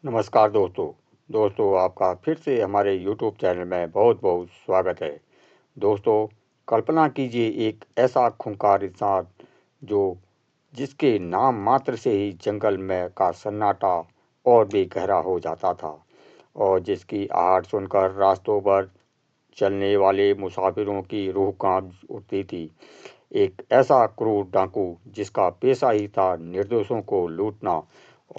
नमस्कार दोस्तों आपका फिर से हमारे यूट्यूब चैनल में बहुत बहुत स्वागत है। दोस्तों, कल्पना कीजिए एक ऐसा खूंखार इंसान जो जिसके नाम मात्र से ही जंगल में का सन्नाटा और भी गहरा हो जाता था और जिसकी आहट सुनकर रास्तों पर चलने वाले मुसाफिरों की रूह कांप उठती थी। एक ऐसा क्रूर डाकू जिसका पेशा ही था निर्दोषों को लूटना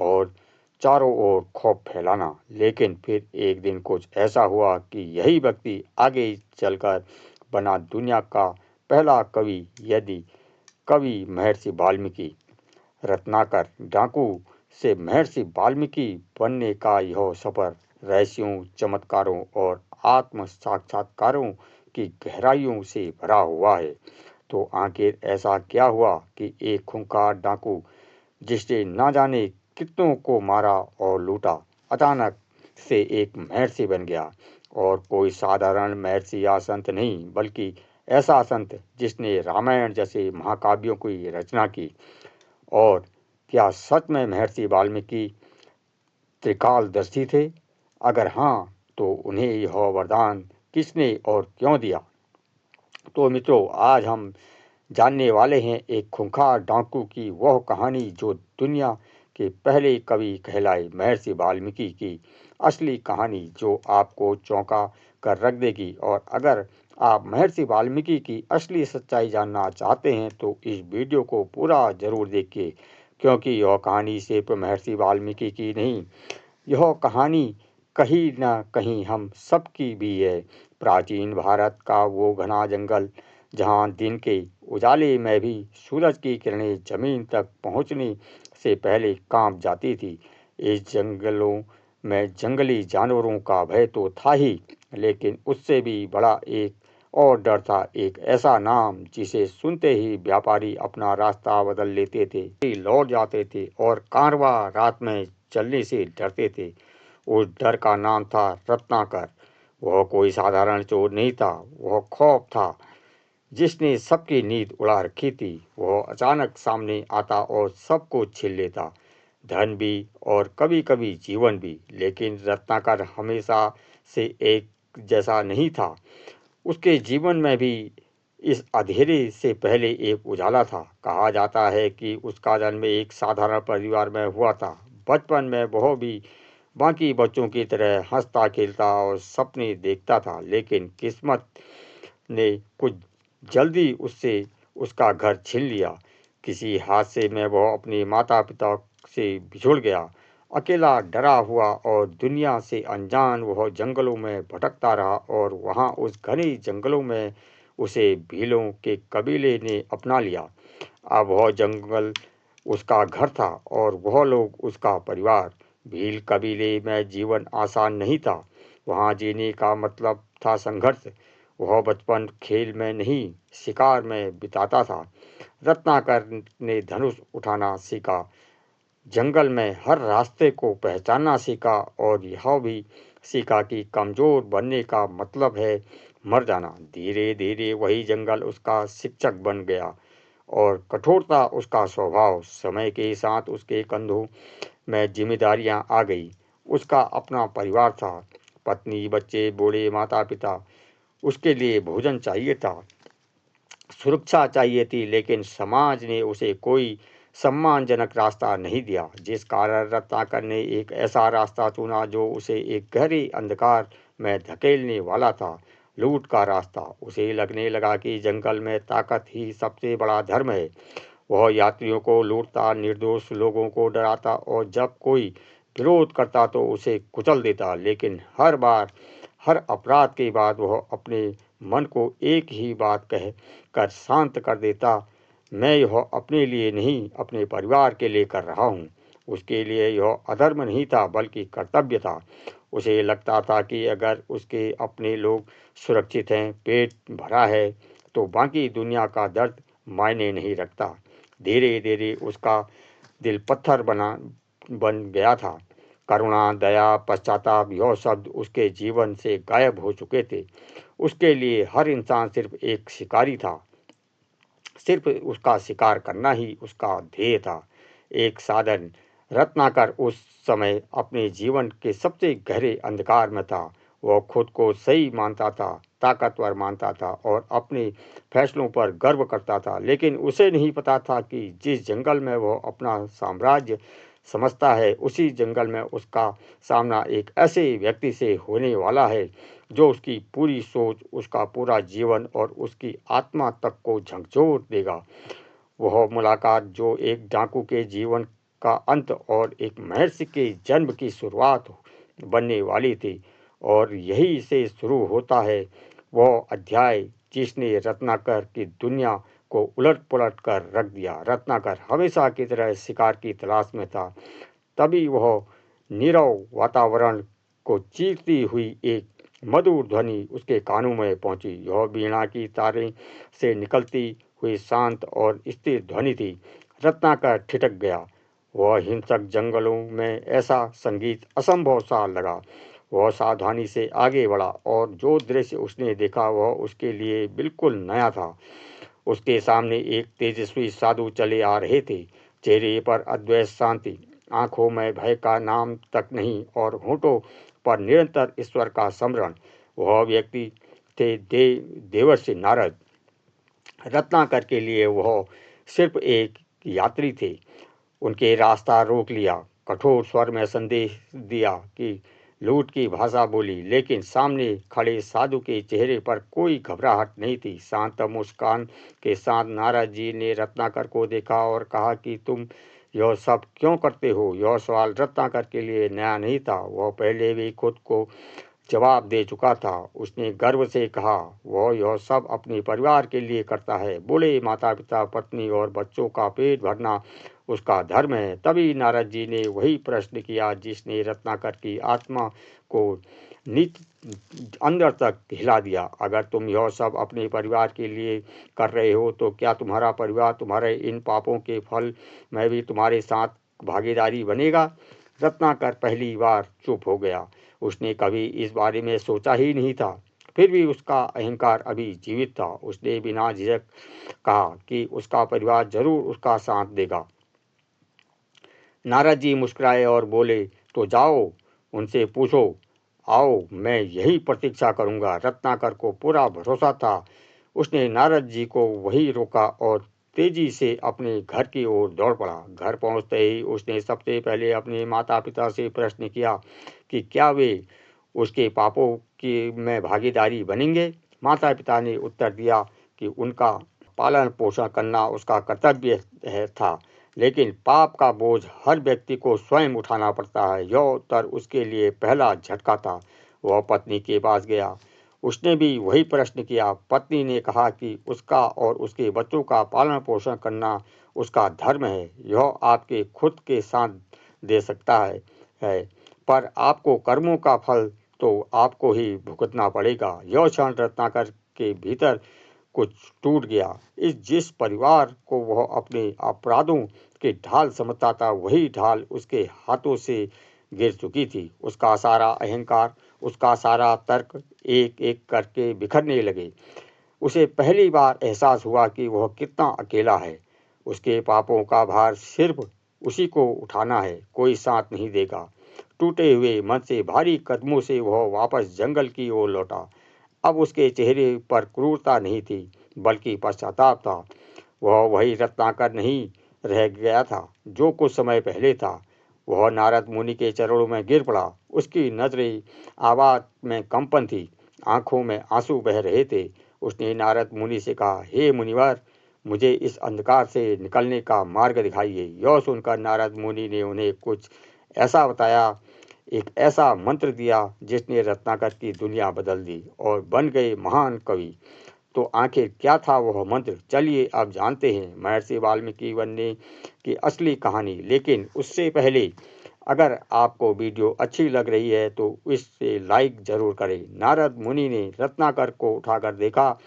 और चारों ओर खौफ फैलाना। लेकिन फिर एक दिन कुछ ऐसा हुआ कि यही व्यक्ति आगे चलकर बना दुनिया का पहला कवि, यदि कवि महर्षि वाल्मीकि। रत्नाकर डाकू से महर्षि वाल्मीकि बनने का यह सफर रहस्यों, चमत्कारों और आत्म साक्षात्कारों की गहराइयों से भरा हुआ है। तो आखिर ऐसा क्या हुआ कि एक खूंखार डाकू जिसने ना जाने कितनों को मारा और लूटा, अचानक से एक महर्षि बन गया। और कोई साधारण महर्षि या संत नहीं, बल्कि ऐसा संत जिसने रामायण जैसे महाकाव्यों की रचना की। और क्या सच में महर्षि वाल्मीकि त्रिकालदर्शी थे? अगर हाँ, तो उन्हें यह वरदान किसने और क्यों दिया? तो मित्रों, आज हम जानने वाले हैं एक खूंखार डाकू की वह कहानी जो दुनिया के पहले कवि कहलाए, महर्षि वाल्मीकि की असली कहानी, जो आपको चौंका कर रख देगी। और अगर आप महर्षि वाल्मीकि की असली सच्चाई जानना चाहते हैं तो इस वीडियो को पूरा जरूर देखिए, क्योंकि यह कहानी सिर्फ महर्षि वाल्मीकि की नहीं, यह कहानी कहीं न कहीं हम सबकी भी है। प्राचीन भारत का वो घना जंगल जहाँ दिन के उजाले में भी सूरज की किरणें जमीन तक पहुँचने से पहले कांप जाती थी। इस जंगलों में जंगली जानवरों का भय तो था ही, लेकिन उससे भी बड़ा एक और डर था। एक ऐसा नाम जिसे सुनते ही व्यापारी अपना रास्ता बदल लेते थे, लौट जाते थे और कारवां रात में चलने से डरते थे। उस डर का नाम था रत्नाकर। वह कोई साधारण चोर नहीं था, वह खौफ था जिसने सबकी नींद उड़ा रखी थी। वह अचानक सामने आता और सबको छीन लेता, धन भी और कभी कभी जीवन भी। लेकिन रत्नाकर हमेशा से एक जैसा नहीं था। उसके जीवन में भी इस अंधेरे से पहले एक उजाला था। कहा जाता है कि उसका जन्म एक साधारण परिवार में हुआ था। बचपन में वह भी बाकी बच्चों की तरह हंसता खेलता और सपने देखता था, लेकिन किस्मत ने कुछ जल्दी उससे उसका घर छीन लिया। किसी हादसे में वह अपने माता पिता से बिछुड़ गया। अकेला, डरा हुआ और दुनिया से अनजान वह जंगलों में भटकता रहा और वहाँ उस घने जंगलों में उसे भीलों के कबीले ने अपना लिया। अब वह जंगल उसका घर था और वह लोग उसका परिवार। भील कबीले में जीवन आसान नहीं था। वहाँ जीने का मतलब था संघर्ष। वह बचपन खेल में नहीं, शिकार में बिताता था। रत्नाकर ने धनुष उठाना सीखा, जंगल में हर रास्ते को पहचानना सीखा और यह भी सीखा कि कमजोर बनने का मतलब है मर जाना। धीरे धीरे वही जंगल उसका शिक्षक बन गया और कठोरता उसका स्वभाव। समय के साथ उसके कंधों में जिम्मेदारियां आ गई। उसका अपना परिवार था, पत्नी, बच्चे, बूढ़े माता पिता। उसके लिए भोजन चाहिए था, सुरक्षा चाहिए थी, लेकिन समाज ने उसे कोई सम्मानजनक रास्ता नहीं दिया। जिस कारण रत्नाकर ने एक ऐसा रास्ता चुना जो उसे एक गहरे अंधकार में धकेलने वाला था, लूट का रास्ता। उसे लगने लगा कि जंगल में ताकत ही सबसे बड़ा धर्म है। वह यात्रियों को लूटता, निर्दोष लोगों को डराता और जब कोई विरोध करता तो उसे कुचल देता। लेकिन हर बार, हर अपराध के बाद वह अपने मन को एक ही बात कह कर शांत कर देता, मैं यह अपने लिए नहीं, अपने परिवार के लिए कर रहा हूँ। उसके लिए यह अधर्म नहीं था, बल्कि कर्तव्य था। उसे लगता था कि अगर उसके अपने लोग सुरक्षित हैं, पेट भरा है, तो बाकी दुनिया का दर्द मायने नहीं रखता। धीरे धीरे उसका दिल पत्थर बन गया था। करुणा, दया, पश्चाताप, यह शब्द उसके जीवन से गायब हो चुके थे। उसके लिए हर इंसान सिर्फ एक शिकारी था। सिर्फ उसका शिकार करना ही उसका ध्येय था, एक साधन। रत्नाकर उस समय अपने जीवन के सबसे गहरे अंधकार में था। वह खुद को सही मानता था, ताकतवर मानता था और अपने फैसलों पर गर्व करता था, लेकिन उसे नहीं पता था कि जिस जंगल में वह अपना साम्राज्य समझता है, उसी जंगल में उसका सामना एक ऐसे व्यक्ति से होने वाला है जो उसकी पूरी सोच, उसका पूरा जीवन और उसकी आत्मा तक को झकझोर देगा। वह मुलाकात जो एक डाकू के जीवन का अंत और एक महर्षि के जन्म की शुरुआत बनने वाली थी, और यही से शुरू होता है वह अध्याय जिसने रत्नाकर की दुनिया को उलट पुलट कर रख दिया। रत्नाकर हमेशा की तरह शिकार की तलाश में था। तभी वह नीरव वातावरण को चीरती हुई एक मधुर ध्वनि उसके कानों में पहुंची। यह वीणा की तारें से निकलती हुई शांत और स्थिर ध्वनि थी। रत्नाकर ठिठक गया। वह हिंसक जंगलों में ऐसा संगीत असंभव सा लगा। वह सावधानी से आगे बढ़ा और जो दृश्य उसने देखा वह उसके लिए बिल्कुल नया था। उसके सामने एक तेजस्वी साधु चले आ रहे थे। चेहरे पर अद्वैत शांति, आंखों में भय का नाम तक नहीं और होठों पर निरंतर ईश्वर का स्मरण। वह व्यक्ति थे देवर्षि नारद। रत्नाकर के लिए वह सिर्फ एक यात्री थे। उनके रास्ता रोक लिया, कठोर स्वर में संदेश दिया कि लूट की भाषा बोली, लेकिन सामने खड़े साधु के चेहरे पर कोई घबराहट नहीं थी। शांत मुस्कान के साथ नारद जी ने रत्नाकर को देखा और कहा कि तुम यह सब क्यों करते हो। यह सवाल रत्नाकर के लिए नया नहीं था। वह पहले भी खुद को जवाब दे चुका था। उसने गर्व से कहा, वह यह सब अपने परिवार के लिए करता है। बूढ़े माता पिता, पत्नी और बच्चों का पेट भरना उसका धर्म है। तभी नारद जी ने वही प्रश्न किया जिसने रत्नाकर की आत्मा को नीत अंदर तक हिला दिया। अगर तुम यह सब अपने परिवार के लिए कर रहे हो, तो क्या तुम्हारा परिवार तुम्हारे इन पापों के फल में भी तुम्हारे साथ भागीदारी बनेगा। रत्नाकर पहली बार चुप हो गया। उसने कभी इस बारे में सोचा ही नहीं था। फिर भी उसका अहंकार अभी जीवित था। उसने बिना झिझक कहा कि उसका परिवार जरूर उसका साथ देगा। नारद जी मुस्कुराए और बोले, तो जाओ, उनसे पूछो। आओ, मैं यही प्रतीक्षा करूंगा। रत्नाकर को पूरा भरोसा था। उसने नारद जी को वहीं रोका और तेजी से अपने घर की ओर दौड़ पड़ा। घर पहुंचते ही उसने सबसे पहले अपने माता पिता से प्रश्न किया कि क्या वे उसके पापों की में भागीदारी बनेंगे। माता पिता ने उत्तर दिया कि उनका पालन पोषण करना उसका कर्तव्य था, लेकिन पाप का बोझ हर व्यक्ति को स्वयं उठाना पड़ता है। यह उत्तर उसके लिए पहला झटका था। वह पत्नी के पास गया। उसने भी वही प्रश्न किया। पत्नी ने कहा कि उसका और उसके बच्चों का पालन पोषण करना उसका धर्म है। यह आपके खुद के साथ दे सकता है, पर आपको कर्मों का फल तो आपको ही भुगतना पड़ेगा। यह क्षण रत्नाकर के भीतर कुछ टूट गया। जिस परिवार को वह अपने अपराधों के ढाल समझता था, वही ढाल उसके हाथों से गिर चुकी थी। उसका सारा अहंकार, उसका सारा तर्क एक एक करके बिखरने लगे। उसे पहली बार एहसास हुआ कि वह कितना अकेला है। उसके पापों का भार सिर्फ उसी को उठाना है, कोई साथ नहीं देगा। टूटे हुए मन से भारी कदमों से वह वापस जंगल की ओर लौटा। अब उसके चेहरे पर क्रूरता नहीं थी, बल्कि पश्चाताप था। वह वही रत्नाकर नहीं रह गया था जो कुछ समय पहले था। वह नारद मुनि के चरणों में गिर पड़ा। उसकी नजरें आवाज में कंपन थी, आंखों में आंसू बह रहे थे। उसने नारद मुनि से कहा, हे मुनिवर, मुझे इस अंधकार से निकलने का मार्ग दिखाइए। यह सुनकर नारद मुनि ने उन्हें कुछ ऐसा बताया, एक ऐसा मंत्र दिया जिसने रत्नाकर की दुनिया बदल दी और बन गए महान कवि। तो आखिर क्या था वह मंत्र, चलिए अब जानते हैं महर्षि वाल्मीकि बनने की असली कहानी। लेकिन उससे पहले, अगर आपको वीडियो अच्छी लग रही है तो इसे लाइक जरूर करें। नारद मुनि ने रत्नाकर को उठाकर देखा।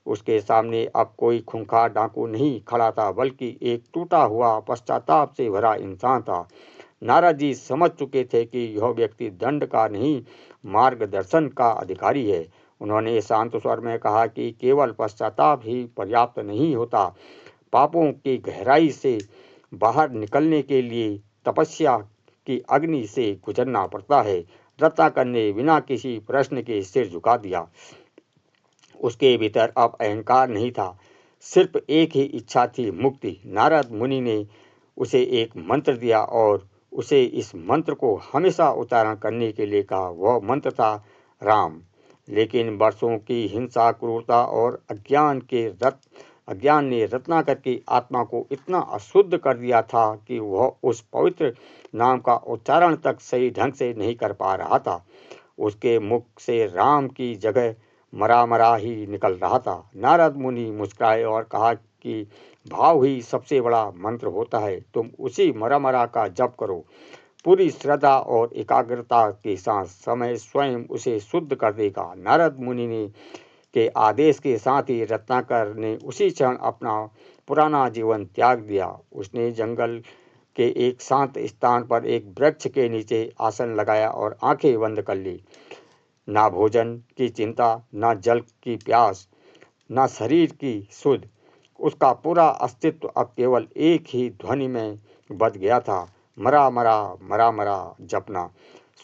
उसके सामने अब कोई खूंखार डाकू नहीं खड़ा था, बल्कि एक टूटा हुआ पश्चाताप से भरा इंसान था। नारद जी समझ चुके थे कि यह व्यक्ति दंड का नहीं, मार्गदर्शन का अधिकारी है। उन्होंने शांत स्वर में कहा कि केवल पश्चाताप ही पर्याप्त नहीं होता। पापों की गहराई से बाहर निकलने के लिए तपस्या की अग्नि से गुजरना पड़ता है। रत्नाकर ने बिना किसी प्रश्न के सिर झुका दिया। उसके भीतर अब अहंकार नहीं था, सिर्फ एक ही इच्छा थी, मुक्ति। नारद मुनि ने उसे एक मंत्र दिया और उसे इस मंत्र को हमेशा उच्चारण करने के लिए कहा। वह मंत्र था राम। लेकिन वर्षों की हिंसा, क्रूरता और अज्ञान ने रत्नाकर की आत्मा को इतना अशुद्ध कर दिया था कि वह उस पवित्र नाम का उच्चारण तक सही ढंग से नहीं कर पा रहा था। उसके मुख से राम की जगह मरा मरा ही निकल रहा था। नारद मुनि मुस्कुराए और कहा कि भाव ही सबसे बड़ा मंत्र होता है। तुम उसी मरा मरा का जप करो। पूरी श्रद्धा और एकाग्रता के साथ समय स्वयं उसे शुद्ध कर देगा। नारद मुनि ने के आदेश के साथ ही रत्नाकर ने उसी क्षण अपना पुराना जीवन त्याग दिया। उसने जंगल के एक शांत स्थान पर एक वृक्ष के नीचे आसन लगाया और आंखें बंद कर ली। ना भोजन की चिंता, ना जल की प्यास, ना शरीर की सुध। उसका पूरा अस्तित्व अब केवल एक ही ध्वनि में बच गया था, मरा मरा मरा मरा जपना।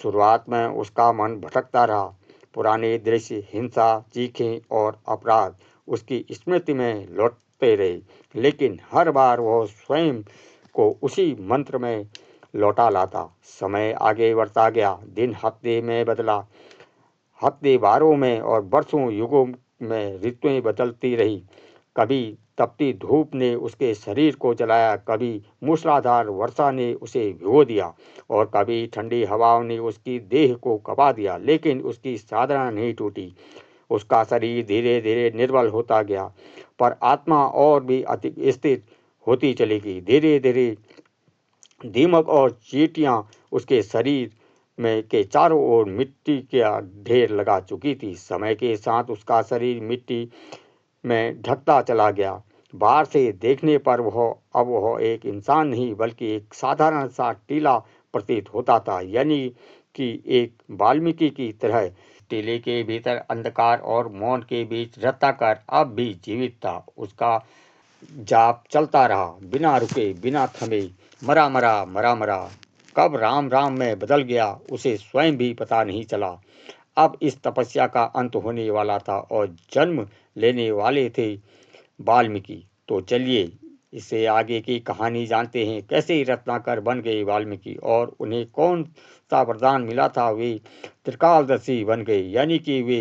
शुरुआत में उसका मन भटकता रहा। पुराने दृश्य, हिंसा, चीखें और अपराध उसकी स्मृति में लौटते रहे, लेकिन हर बार वह स्वयं को उसी मंत्र में लौटा लाता। समय आगे बढ़ता गया। दिन हफ्ते में बदला, हफ्ते बारों में और वर्षों युगों में ऋतुएं बदलती रही। कभी तपती धूप ने उसके शरीर को जलाया, कभी मूसलाधार वर्षा ने उसे भिगो दिया और कभी ठंडी हवाओं ने उसकी देह को कपा दिया। लेकिन उसकी साधना नहीं टूटी। उसका शरीर धीरे धीरे निर्बल होता गया, पर आत्मा और भी अधिक स्थिर होती चली गई। धीरे धीरे दीमक और चींटियां उसके शरीर में के चारों ओर मिट्टी का ढेर लगा चुकी थी। समय के साथ उसका शरीर मिट्टी में ढकता चला गया। बाहर से देखने पर वह एक इंसान नहीं बल्कि एक साधारण सा टीला प्रतीत होता था, यानी कि एक वाल्मीकि की तरह। टीले के भीतर अंधकार और मौन के बीच रत्नाकर अब भी जीवित था। उसका जाप चलता रहा, बिना रुके, बिना थमे, मरा मरा मरा मरा। कब राम राम में बदल गया, उसे स्वयं भी पता नहीं चला। अब इस तपस्या का अंत होने वाला था और जन्म लेने वाले थे वाल्मीकि। तो चलिए इससे आगे की कहानी जानते हैं। कैसे रत्नाकर बन गए वाल्मीकि और उन्हें कौन सा वरदान मिला था। वे त्रिकालदर्शी बन गए, यानी कि वे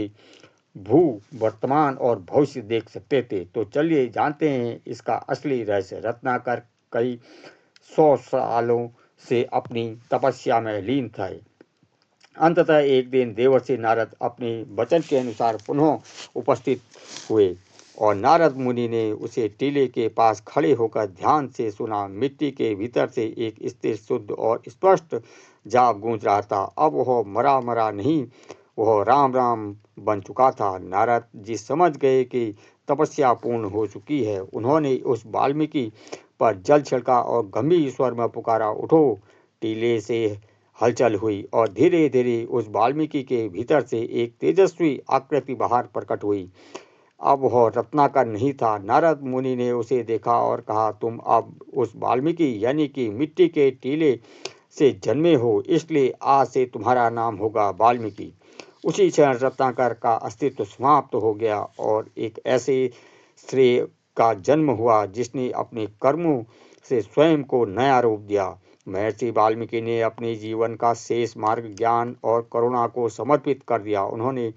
भू, वर्तमान और भविष्य देख सकते थे। तो चलिए जानते हैं इसका असली रहस्य। रत्नाकर कई 100 सालों से अपनी तपस्या में लीन थे। अंततः एक दिन देवर्षि नारद अपने वचन के अनुसार पुनः उपस्थित हुए और नारद मुनि ने उसे टीले के पास खड़े होकर ध्यान से सुना। मिट्टी के भीतर से एक स्थिर, शुद्ध और स्पष्ट जाप गूंज रहा था। अब वह मरा मरा नहीं, वह राम राम बन चुका था। नारद जी समझ गए कि तपस्या पूर्ण हो चुकी है। उन्होंने उस वाल्मीकि पर जल छिड़का और गंभीर स्वर में पुकारा, उठो। टीले से हलचल हुई और धीरे धीरे उस वाल्मीकि के भीतर से एक तेजस्वी आकृति बाहर प्रकट हुई। अब वह रत्नाकर नहीं था। नारद मुनि ने उसे देखा और कहा, तुम अब उस वाल्मीकि यानी कि मिट्टी के टीले से जन्मे हो, इसलिए आज से तुम्हारा नाम होगा वाल्मीकि। उसी क्षण रत्नाकर का अस्तित्व समाप्त हो गया और एक ऐसे श्रेय का जन्म हुआ जिसने अपने कर्मों से स्वयं को नया रूप दिया। महर्षि वाल्मीकि ने अपने जीवन का शेष मार्ग ज्ञान और करुणा को समर्पित कर दिया। उन्होंने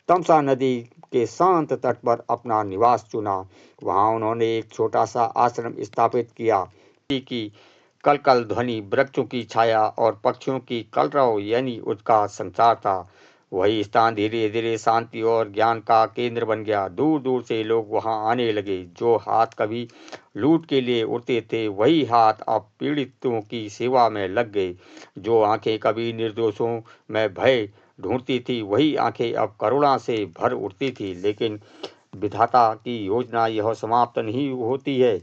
तमसा नदी के शांत तट पर अपना निवास चुना। वहां उन्होंने एक छोटा सा आश्रम स्थापित किया कि कलकल ध्वनि, वृक्षों की छाया और पक्षियों की कलरव यानी उसका संसार था। वही स्थान धीरे धीरे शांति और ज्ञान का केंद्र बन गया। दूर दूर से लोग वहां आने लगे। जो हाथ कभी लूट के लिए उड़ते थे, वही हाथ अब पीड़ितों की सेवा में लग गए। जो आंखें कभी निर्दोषों में भय ढूंढती थी, वही आंखें अब करुणा से भर उठती थी। लेकिन विधाता की योजना यह समाप्त नहीं होती है,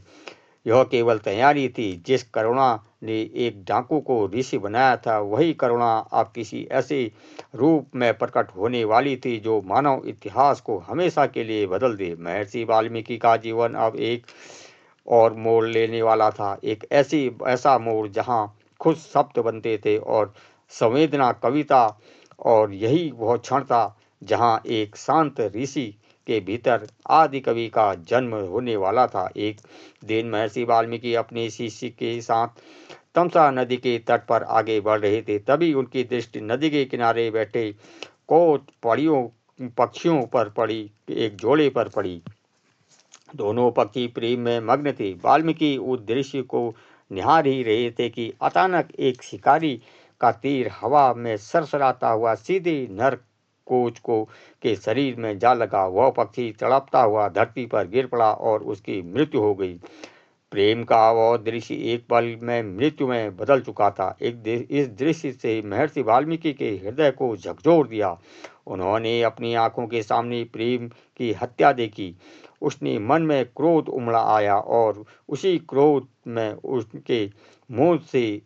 यह केवल तैयारी थी। जिस करुणा ने एक डाकू को ऋषि बनाया था, वही करुणा अब किसी ऐसे रूप में प्रकट होने वाली थी जो मानव इतिहास को हमेशा के लिए बदल दे। महर्षि वाल्मीकि का जीवन अब एक और मोड़ लेने वाला था। एक ऐसा मोड़ जहां खुद शब्द बनते थे और संवेदना कविता, और यही वह क्षण था जहाँ एक शांत ऋषि के भीतर आदि कवि का जन्म होने वाला था। एक दिन महर्षि वाल्मीकि अपने शिष्य के साथ तमसा नदी के तट पर आगे बढ़ रहे थे। तभी उनकी दृष्टि नदी के किनारे बैठे कोट पक्षियों पर पड़ी। एक जोड़े पर पड़ी। दोनों पक्षी प्रेम में मग्न थे। वाल्मीकि उस दृश्य को निहार ही रहे थे कि अचानक एक शिकारी का तीर हवा में सरसराता हुआ सीधे नर कोच को के शरीर में जा लगा। वह पक्षी तड़पता हुआ धरती पर गिर पड़ा और उसकी मृत्यु हो गई। प्रेम का वह दृश्य एक पल में मृत्यु में बदल चुका था। इस दृश्य से महर्षि वाल्मीकि के हृदय को झकझोर दिया। उन्होंने अपनी आंखों के सामने प्रेम की हत्या देखी। उसने मन में क्रोध उमड़ा आया और उसी क्रोध में उसके मुंह से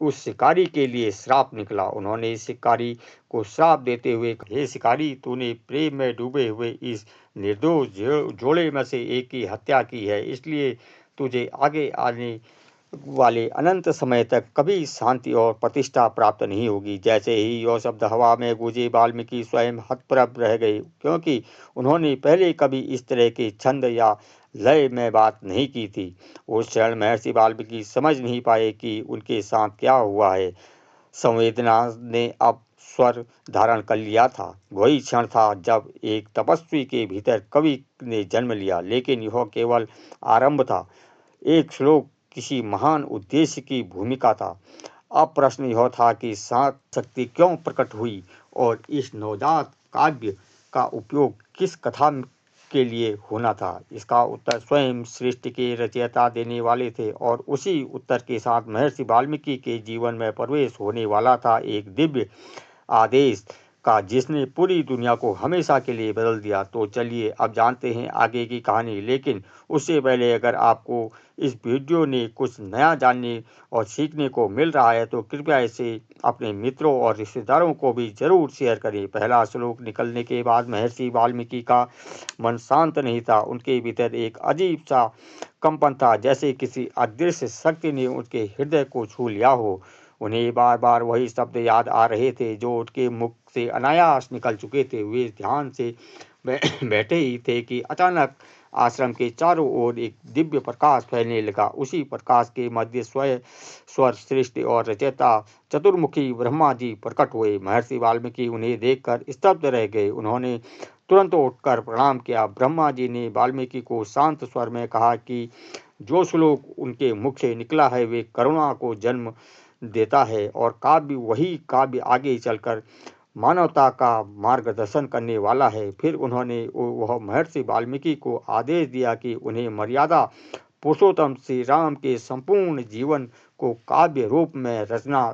उस शिकारी के लिए श्राप निकला। उन्होंने इस शिकारी को श्राप देते हुए, हे शिकारी, तूने प्रेम में डूबे हुए इस निर्दोष जोड़े में से एक की हत्या की है, इसलिए तुझे आगे आने वाले अनंत समय तक कभी शांति और प्रतिष्ठा प्राप्त नहीं होगी। जैसे ही यह शब्द हवा में गूंजे, वाल्मीकि स्वयं हतप्रभ रह गए, क्योंकि उन्होंने पहले कभी इस तरह के छंद या लय में बात नहीं की थी। उस क्षण महर्षि वाल्मीकि समझ नहीं पाए कि उनके साथ क्या हुआ है। संवेदना ने अब स्वर धारण कर लिया था। वही क्षण था जब एक तपस्वी के भीतर कवि ने जन्म लिया। लेकिन यह केवल आरंभ था। एक श्लोक किसी महान उद्देश्य की भूमिका था। अब प्रश्न यह था कि सात शक्ति क्यों प्रकट हुई और इस नवजात काव्य का उपयोग किस कथा के लिए होना था। इसका उत्तर स्वयं सृष्टि के रचयिता देने वाले थे और उसी उत्तर के साथ महर्षि वाल्मीकि के जीवन में प्रवेश होने वाला था एक दिव्य आदेश का, जिसने पूरी दुनिया को हमेशा के लिए बदल दिया। तो चलिए अब जानते हैं आगे की कहानी। लेकिन उससे पहले अगर आपको इस वीडियो ने कुछ नया जानने और सीखने को मिल रहा है तो कृपया इसे अपने मित्रों और रिश्तेदारों को भी जरूर शेयर करें। पहला श्लोक निकलने के बाद महर्षि वाल्मीकि का मन शांत नहीं था। उनके भीतर एक अजीब सा कंपन था, जैसे किसी अदृश्य शक्ति ने उनके हृदय को छू लिया हो। उन्हें बार बार वही शब्द याद आ रहे थे जो उनके मुख से अनायास निकल चुके थे। वे ध्यान से बैठे ही थे कि अचानक आश्रम के चारों ओर एक दिव्य प्रकाश फैलने लगा। उसी प्रकाश के मध्य स्वर सृष्टि और रचयिता चतुर्मुखी ब्रह्मा जी प्रकट हुए। महर्षि वाल्मीकि उन्हें देखकर स्तब्ध रह गए। उन्होंने तुरंत उठकर प्रणाम किया। ब्रह्मा जी ने वाल्मीकि को शांत स्वर में कहा कि जो श्लोक उनके मुख से निकला है वे करुणा को जन्म देता है और काव्य वही काव्य आगे चलकर मानवता का मार्गदर्शन करने वाला है। फिर उन्होंने वह महर्षि वाल्मीकि को आदेश दिया कि उन्हें मर्यादा पुरुषोत्तम श्री राम के संपूर्ण जीवन को काव्य रूप में रचना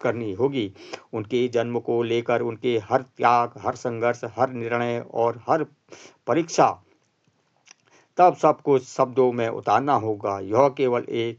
करनी होगी। उनके जन्म को लेकर उनके हर त्याग, हर संघर्ष, हर निर्णय और हर परीक्षा, तब सब कुछ शब्दों में उतारना होगा। यह केवल एक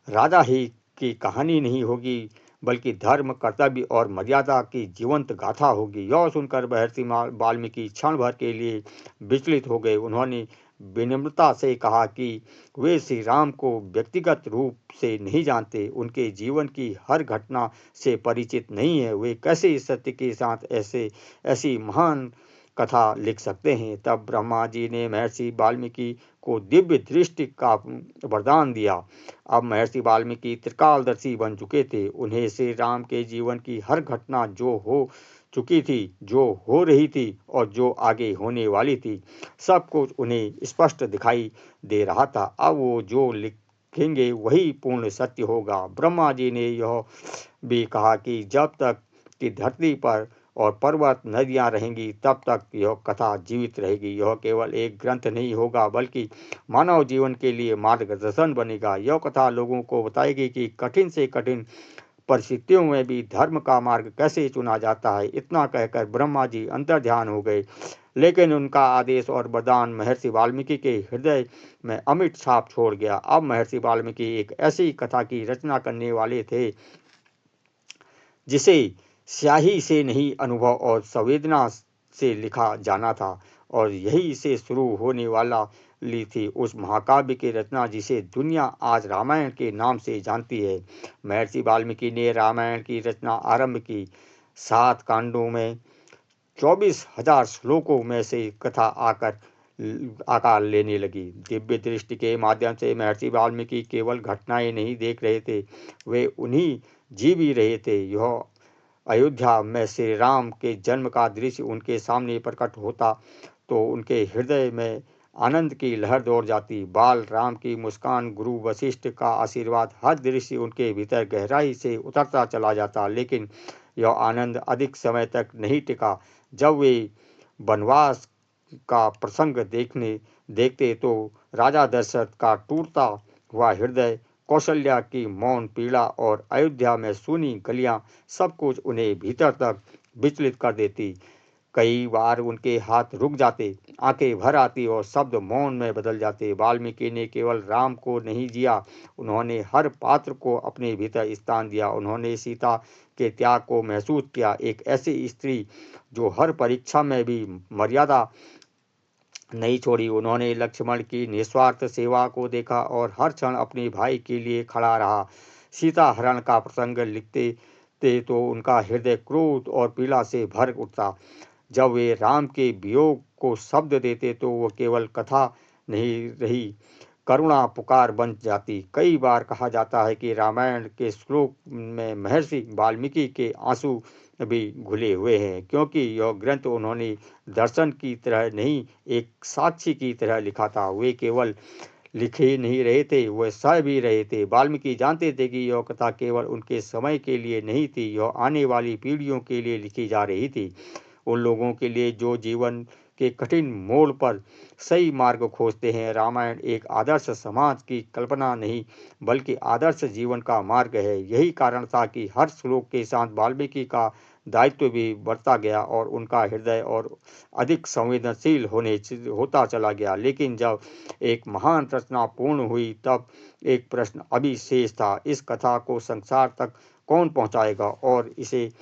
राजा ही की कहानी नहीं होगी, बल्कि धर्म, कर्तव्य और मर्यादा की जीवंत गाथा होगी। यह सुनकर महर्षि वाल्मीकि क्षण भर के लिए विचलित हो गए। उन्होंने विनम्रता से कहा कि वे श्री राम को व्यक्तिगत रूप से नहीं जानते, उनके जीवन की हर घटना से परिचित नहीं है। वे कैसे सत्य के साथ ऐसी महान कथा लिख सकते हैं। तब ब्रह्मा जी ने महर्षि वाल्मीकि को दिव्य दृष्टि का वरदान दिया। अब महर्षि वाल्मीकि त्रिकालदर्शी बन चुके थे। उन्हें श्री राम के जीवन की हर घटना, जो हो चुकी थी, जो हो रही थी और जो आगे होने वाली थी, सब कुछ उन्हें स्पष्ट दिखाई दे रहा था। अब वो जो लिखेंगे वही पूर्ण सत्य होगा। ब्रह्मा जी ने यह भी कहा कि जब तक कि धरती पर और पर्वत नदियाँ रहेंगी तब तक यह कथा जीवित रहेगी। यह केवल एक ग्रंथ नहीं होगा, बल्कि मानव जीवन के लिए मार्गदर्शन बनेगा। यह कथा लोगों को बताएगी कि कठिन से कठिन परिस्थितियों में भी धर्म का मार्ग कैसे चुना जाता है। इतना कहकर ब्रह्मा जी अंतर ध्यान हो गए। लेकिन उनका आदेश और वरदान महर्षि वाल्मीकि के हृदय में अमिट छाप छोड़ गया। अब महर्षि वाल्मीकि एक ऐसी कथा की रचना करने वाले थे जिसे स्याही से नहीं, अनुभव और संवेदना से लिखा जाना था। और यही से शुरू होने वाला ली थी उस महाकाव्य की रचना जिसे दुनिया आज रामायण के नाम से जानती है। महर्षि वाल्मीकि ने रामायण की रचना आरंभ की। 7 कांडों में 24,000 श्लोकों में से कथा आकार लेने लगी। दिव्य दृष्टि के माध्यम से महर्षि वाल्मीकि केवल घटनाएं नहीं देख रहे थे, वे उन्हीं जी भी रहे थे। यह अयोध्या में श्री राम के जन्म का दृश्य उनके सामने प्रकट होता तो उनके हृदय में आनंद की लहर दौड़ जाती। बाल राम की मुस्कान, गुरु वशिष्ठ का आशीर्वाद, हर दृश्य उनके भीतर गहराई से उतरता चला जाता। लेकिन यह आनंद अधिक समय तक नहीं टिका। जब वे वनवास का प्रसंग देखते तो राजा दशरथ का टूटता हुआ हृदय, कौशल्या की मौन पीड़ा और अयोध्या में सूनी गलियां, सब कुछ उन्हें भीतर तक विचलित कर देती। कई बार उनके हाथ रुक जाते, आंखें भर आती और शब्द मौन में बदल जाते। वाल्मीकि ने केवल राम को नहीं जिया, उन्होंने हर पात्र को अपने भीतर स्थान दिया। उन्होंने सीता के त्याग को महसूस किया, एक ऐसी स्त्री जो हर परीक्षा में भी मर्यादा नहीं छोड़ी। उन्होंने लक्ष्मण की निस्वार्थ सेवा को देखा और हर क्षण अपने भाई के लिए खड़ा रहा। सीता हरण का प्रसंग लिखते थे तो उनका हृदय क्रोध और पीड़ा से भर उठता। जब वे राम के वियोग को शब्द देते तो वो केवल कथा नहीं रही, करुणा पुकार बन जाती। कई बार कहा जाता है कि रामायण के श्लोक में महर्षि वाल्मीकि के आंसू भी घुले हुए हैं, क्योंकि यह ग्रंथ उन्होंने दर्शन की तरह नहीं, एक साक्षी की तरह लिखा था। वे केवल लिखे नहीं रहे थे, वह सह भी रहे थे। वाल्मीकि जानते थे कि यह कथा केवल उनके समय के लिए नहीं थी, यह आने वाली पीढ़ियों के लिए लिखी जा रही थी। उन लोगों के लिए जो जीवन के कठिन मोड़ पर सही मार्ग खोजते हैं। रामायण एक आदर्श समाज की कल्पना नहीं, बल्कि आदर्श जीवन का मार्ग है। यही कारण था कि हर श्लोक के साथ वाल्मीकि का दायित्व भी बढ़ता गया और उनका हृदय और अधिक संवेदनशील होता चला गया। लेकिन जब एक महान रचना पूर्ण हुई तब एक प्रश्न अभी शेष था, इस कथा को संसार तक कौन पहुंचाएगा और इसे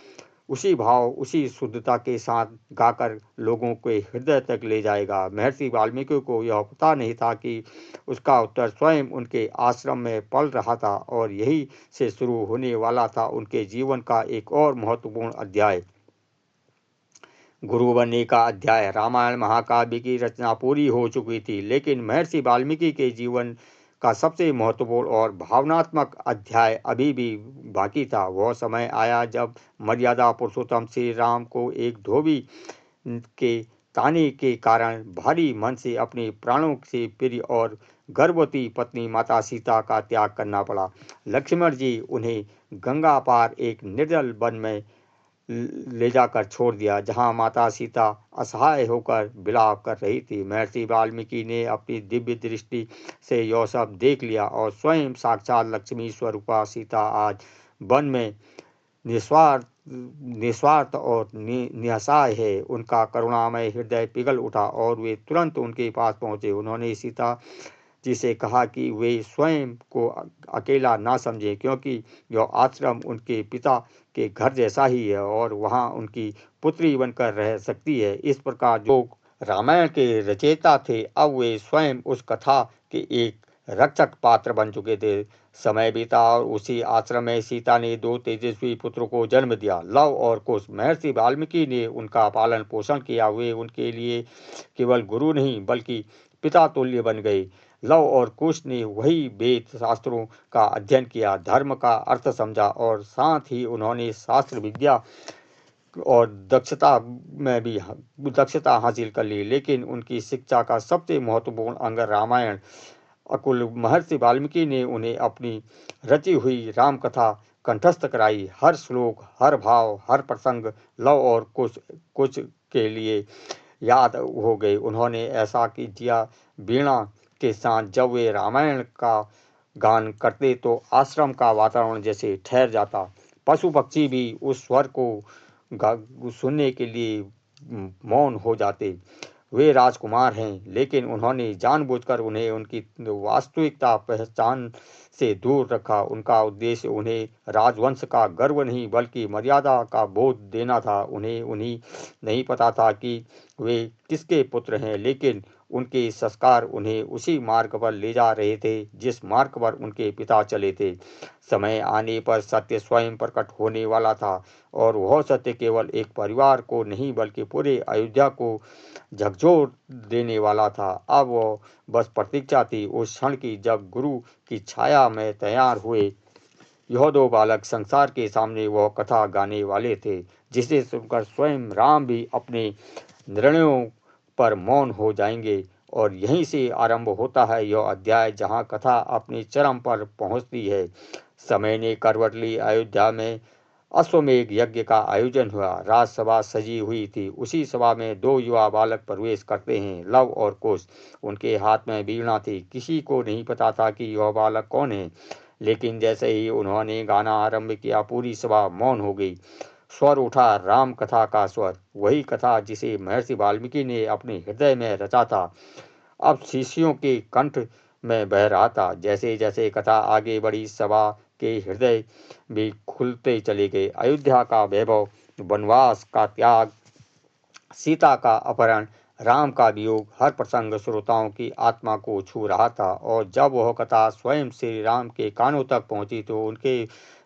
उसी भाव, उसी शुद्धता के साथ गाकर लोगों के हृदय तक ले जाएगा। महर्षि वाल्मीकि को यह पता नहीं था कि उसका उत्तर स्वयं उनके आश्रम में पल रहा था और यही से शुरू होने वाला था उनके जीवन का एक और महत्वपूर्ण अध्याय, गुरु बनने का अध्याय। रामायण महाकाव्य की रचना पूरी हो चुकी थी, लेकिन महर्षि वाल्मीकि के जीवन का सबसे महत्वपूर्ण और भावनात्मक अध्याय अभी भी बाकी था। वह समय आया जब मर्यादा पुरुषोत्तम श्री राम को एक धोबी के ताने के कारण भारी मन से अपने प्राणों से प्रिय और गर्भवती पत्नी माता सीता का त्याग करना पड़ा। लक्ष्मण जी उन्हें गंगा पार एक निर्जल वन में ले जाकर छोड़ दिया, जहां माता सीता असहाय होकर विलाप कर रही थी। महर्षि वाल्मीकि ने अपनी दिव्य दृष्टि से यह सब देख लिया और स्वयं साक्षात लक्ष्मी स्वरूपा सीता आज वन में निस्वार्थ और निहसाय है। उनका करुणामय हृदय पिघल उठा और वे तुरंत उनके पास पहुंचे। उन्होंने सीता जी से कहा कि वे स्वयं को अकेला ना समझें, क्योंकि यह आश्रम उनके पिता के घर जैसा ही है और वहां उनकी पुत्री बनकर रह सकती है। इस प्रकार जो रामायण के रचयिता थे, अब वे स्वयं उस कथा के एक रक्षक पात्र बन चुके थे। समय बीता और उसी आश्रम में सीता ने 2 तेजस्वी पुत्रों को जन्म दिया, लव और कुश। महर्षि वाल्मीकि ने उनका पालन पोषण किया। वे उनके लिए केवल गुरु नहीं बल्कि पिता तुल्य बन गए। लव और कुश ने वही वेद शास्त्रों का अध्ययन किया, धर्म का अर्थ समझा और साथ ही उन्होंने शास्त्र विद्या और दक्षता हासिल कर ली। लेकिन उनकी शिक्षा का सबसे महत्वपूर्ण अंग रामायण अकुल महर्षि वाल्मीकि ने उन्हें अपनी रची हुई राम कथा कंठस्थ कराई। हर श्लोक, हर भाव, हर प्रसंग लव और कुछ के लिए याद हो गए। उन्होंने ऐसा कि जिया वीणा के साथ जब वे रामायण का गान करते तो आश्रम का वातावरण जैसे ठहर जाता। पशु पक्षी भी उस स्वर को सुनने के लिए मौन हो जाते। वे राजकुमार हैं, लेकिन उन्होंने जानबूझकर उन्हें उनकी वास्तविकता पहचान से दूर रखा। उनका उद्देश्य उन्हें राजवंश का गर्व नहीं बल्कि मर्यादा का बोध देना था। उन्हें नहीं पता था कि वे किसके पुत्र हैं, लेकिन उनके संस्कार उन्हें उसी मार्ग पर ले जा रहे थे जिस मार्ग पर उनके पिता चले थे। समय आने पर सत्य स्वयं प्रकट होने वाला था और वह सत्य केवल एक परिवार को नहीं बल्कि पूरे अयोध्या को झकझोर देने वाला था। अब वह बस प्रतीक्षा थी उस क्षण की जब गुरु की छाया में तैयार हुए यह दो बालक संसार के सामने वह कथा गाने वाले थे जिसे सुनकर स्वयं राम भी अपने निर्णयों पर मौन हो जाएंगे। और यहीं से आरंभ होता है यह अध्याय जहाँ कथा अपने चरम पर पहुँचती है। समय ने करवट ली। अयोध्या में अश्वमेध यज्ञ का आयोजन हुआ। राजसभा सजी हुई थी। उसी सभा में दो युवा बालक प्रवेश करते हैं, लव और कुश। उनके हाथ में वीणा थी। किसी को नहीं पता था कि यह बालक कौन है, लेकिन जैसे ही उन्होंने गाना आरंभ किया पूरी सभा मौन हो गई। स्वर उठा, राम कथा का स्वर, वही कथा जिसे महर्षि वाल्मीकि ने अपने हृदय में रचा था अब शिष्यों के कंठ में बह रहा था। जैसे जैसे कथा आगे बढ़ी सभा के हृदय भी खुलते चले गए। अयोध्या का वैभव, वनवास का त्याग, सीता का अपहरण, राम का वियोग, हर प्रसंग श्रोताओं की आत्मा को छू रहा था। और जब वह कथा स्वयं श्री राम के कानों तक पहुंची तो उनके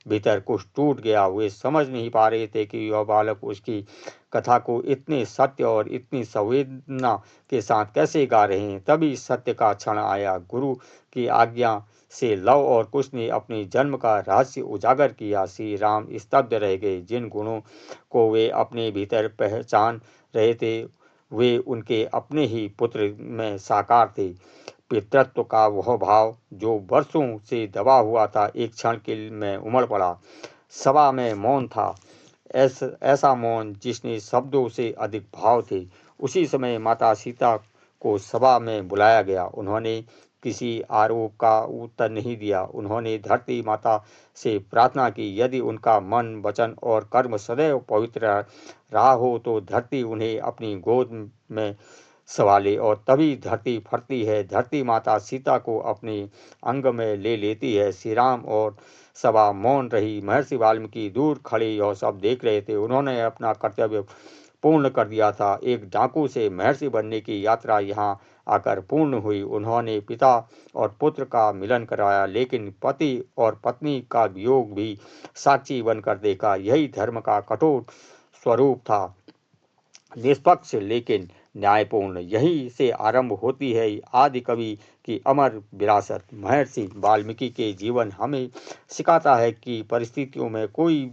भीतर कुछ टूट गया। वे समझ नहीं पा रहे थे कि यह बालक उसकी कथा को इतने सत्य और इतनी संवेदना के साथ कैसे गा रहे हैं। तभी सत्य का क्षण आया। गुरु की आज्ञा से लव और कुश ने अपने जन्म का रहस्य उजागर किया। श्री राम स्तब्ध रह गए। जिन गुणों को वे अपने भीतर पहचान रहे थे वे उनके अपने ही पुत्र में साकार थे। पितृत्व का वह भाव जो वर्षों से दबा हुआ था एक क्षण के में उमड़ पड़ा। सभा में मौन था, ऐसा मौन जिसने शब्दों से अधिक भाव थे। उसी समय माता सीता को सभा में बुलाया गया। उन्होंने किसी आरोप का उत्तर नहीं दिया। उन्होंने धरती माता से प्रार्थना की यदि उनका मन, वचन और कर्म सदैव पवित्र रहा हो तो धरती उन्हें अपनी गोद में संभाले। और तभी धरती फटती है। धरती माता सीता को अपने अंग में ले लेती है। श्री राम और सभा मौन रही। महर्षि वाल्मीकि दूर खड़े यह सब देख रहे थे। उन्होंने अपना कर्तव्य पूर्ण कर दिया था। एक डाकू से महर्षि बनने की यात्रा यहाँ आकर पूर्ण हुई। उन्होंने पिता और पुत्र का मिलन कराया, लेकिन पति और पत्नी का वियोग भी साक्षी बनकर देखा। यही धर्म का कठोर स्वरूप था, निष्पक्ष लेकिन न्यायपूर्ण। यहीं से आरंभ होती है आदि कवि की अमर विरासत। महर्षि वाल्मीकि के जीवन हमें सिखाता है कि परिस्थितियों में कोई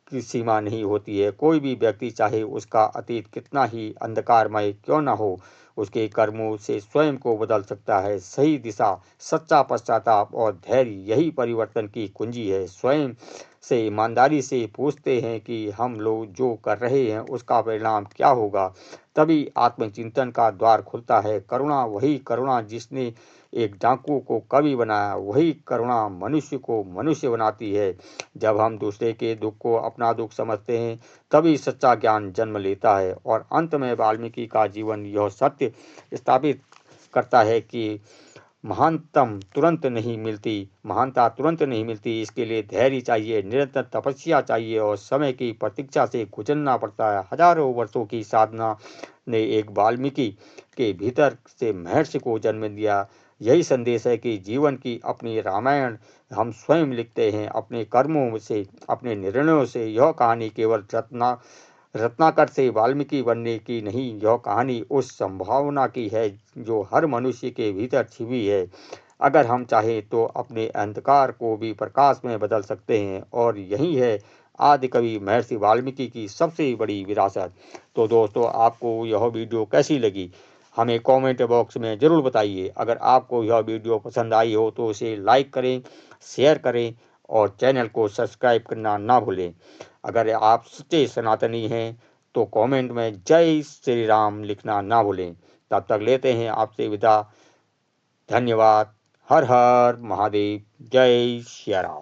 की सीमा नहीं होती है। कोई भी व्यक्ति चाहे उसका अतीत कितना ही अंधकारमय क्यों न हो, उसके कर्मों से स्वयं को बदल सकता है। सही दिशा, सच्चा पश्चाताप और धैर्य यही परिवर्तन की कुंजी है। स्वयं से ईमानदारी से पूछते हैं कि हम लोग जो कर रहे हैं उसका परिणाम क्या होगा। तभी आत्मचिंतन का द्वार खुलता है। करुणा, वही करुणा जिसने एक डाकू को कवि बनाया, वही करुणा मनुष्य को मनुष्य बनाती है। जब हम दूसरे के दुख को अपना दुख समझते हैं तभी सच्चा ज्ञान जन्म लेता है। और अंत में वाल्मीकि का जीवन यह सत्य स्थापित करता है कि महानता तुरंत नहीं मिलती। इसके लिए धैर्य चाहिए, निरंतर तपस्या चाहिए और समय की प्रतीक्षा से गुजरना पड़ता है। हजारों वर्षों की साधना ने एक वाल्मीकि के भीतर से महर्षि को जन्म दिया। यही संदेश है कि जीवन की अपनी रामायण हम स्वयं लिखते हैं, अपने कर्मों से, अपने निर्णयों से। यह कहानी केवल रत्नाकर से वाल्मीकि बनने की नहीं, यह कहानी उस संभावना की है जो हर मनुष्य के भीतर छिपी है। अगर हम चाहें तो अपने अंधकार को भी प्रकाश में बदल सकते हैं। और यही है आदि कवि महर्षि वाल्मीकि की सबसे बड़ी विरासत। तो दोस्तों, आपको यह वीडियो कैसी लगी हमें कमेंट बॉक्स में ज़रूर बताइए। अगर आपको यह वीडियो पसंद आई हो तो इसे लाइक करें, शेयर करें और चैनल को सब्सक्राइब करना ना भूलें। अगर आप सच्चे सनातनी हैं तो कमेंट में जय श्री राम लिखना ना भूलें। तब तक लेते हैं आपसे विदा। धन्यवाद। हर हर महादेव। जय श्री राम।